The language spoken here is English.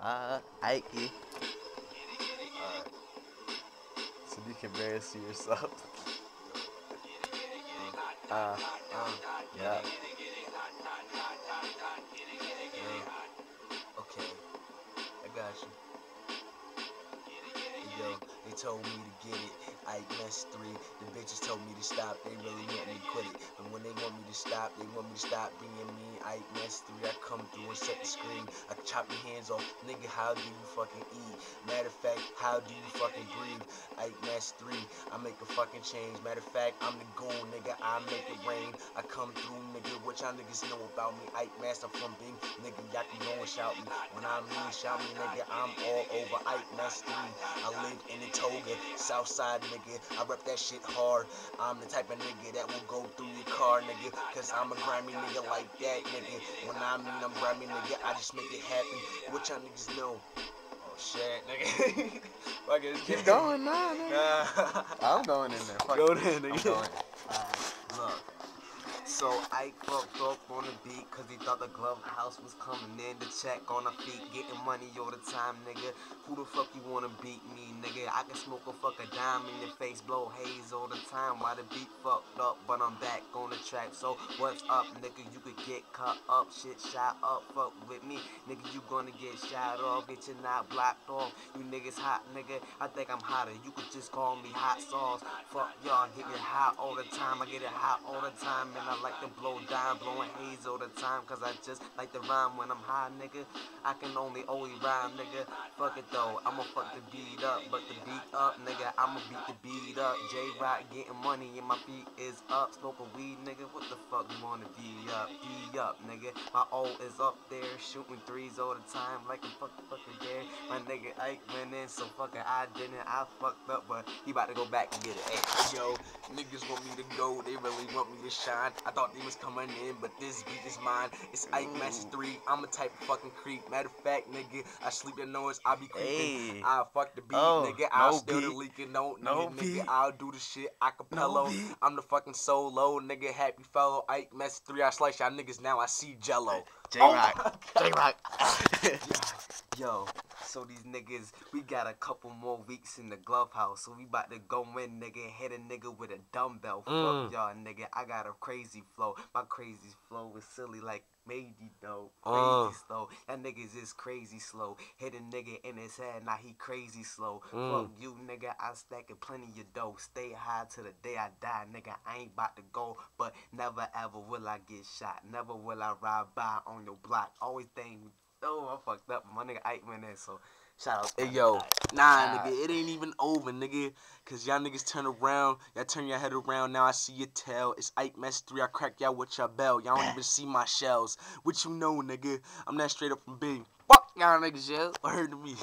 Ike. Alright. So you can barely see yourself. Uh, yeah. Okay, I got you. Yo, they told me to get it. Ike Mess 3. The bitches told me to stop. They really want me to quit it. But when they want me to stop, they want me to stop being me. Ike Mess 3. I come through and set the screen. I chop your hands off. Nigga, how do you fucking eat? Matter of fact, how do you fucking breathe? Ike Mess 3. I make a fucking change. Matter of fact, I'm the goon, nigga. I make it rain. I come through, nigga. What y'all niggas know about me? Ike Mess, I'm from Bing. Nigga, y'all can go and shout me. When I mean shout me, nigga, I'm all over. Ike Mess 3. I live in the Toga, Southside, nigga. I rep that shit hard. I'm the type of nigga that will go through your car, nigga. Cause I'm a grimy nigga like that, nigga. When I mean I'm grimy, nigga, I just make it happen. What y'all niggas know? Oh shit, nigga. Fuck it. Keep going, nah, nigga. I'm going in there. Fuck Go it. there, nigga. I'm going. Look. So I fucked up on the beat cause he thought the glove house was coming in to check on the feet, getting money all the time, nigga. Who the fuck you wanna beat me, nigga? I can smoke a fucking dime in your face, blow haze all the time while the beat fucked up, but I'm back on the track. So what's up, nigga? You could get cut up, shit shot up, fuck with me, nigga. You gonna get shot off, get your knot blocked off. You niggas hot, nigga. I think I'm hotter. You could just call me hot sauce. Fuck y'all, get it hot all the time. I get it hot all the time, and I like to blow down, blowing haze all the time, cause I just like to rhyme when I'm high, nigga. I can only rhyme, nigga. Fuck it though, I'ma fuck the beat up, but the beat up, nigga, I'ma beat the beat up. J-Rock getting money and my feet is up, smoking weed, nigga. What the fuck you wanna be up? Be up, nigga. My O is up there, shooting threes all the time, like a fucking dare. My nigga Ike went in, so fucking I didn't. I fucked up, but he about to go back and get it. Hey, yo, niggas want me to go, they really want me to shine. I thought they was coming in, but this beat is mine. It's Ike Mess 3. I'm a type of fucking creep. Matter of fact, nigga, I sleep in noise. I be creeping. Hey. I'll fuck the beat, Oh, nigga. I'll no steal the beat. leaking. No No nigga, beat. I'll do the shit acapella. No beat. I'm the fucking solo, nigga. Happy fellow. Ike Mess 3. I slice y'all niggas now. I see jello. J-Rock. J-Rock. Yo, so these niggas, we got a couple more weeks in the glove house, so we about to go in, nigga, hit a nigga with a dumbbell. Fuck y'all, nigga. I got a crazy flow. My crazy flow is silly like Mady, though. Crazy slow. That niggas is crazy slow. Hit a nigga in his head, now he crazy slow. Fuck you, nigga. I stacking plenty of dough. Stay high till the day I die, nigga. I ain't about to go, but never ever will I get shot. Never will I ride by on your block. Always think, oh, I fucked up. My nigga Ike went in, so shout out. Hey, yo. Nah, nigga, it ain't even over, nigga. Cause y'all niggas turn around. Y'all turn your head around. Now I see your tail. It's Ike Mess 3. I crack y'all with your bell. Y'all don't even see my shells. What you know, nigga? I'm that straight up from B. Fuck y'all niggas, yeah. Heard to me.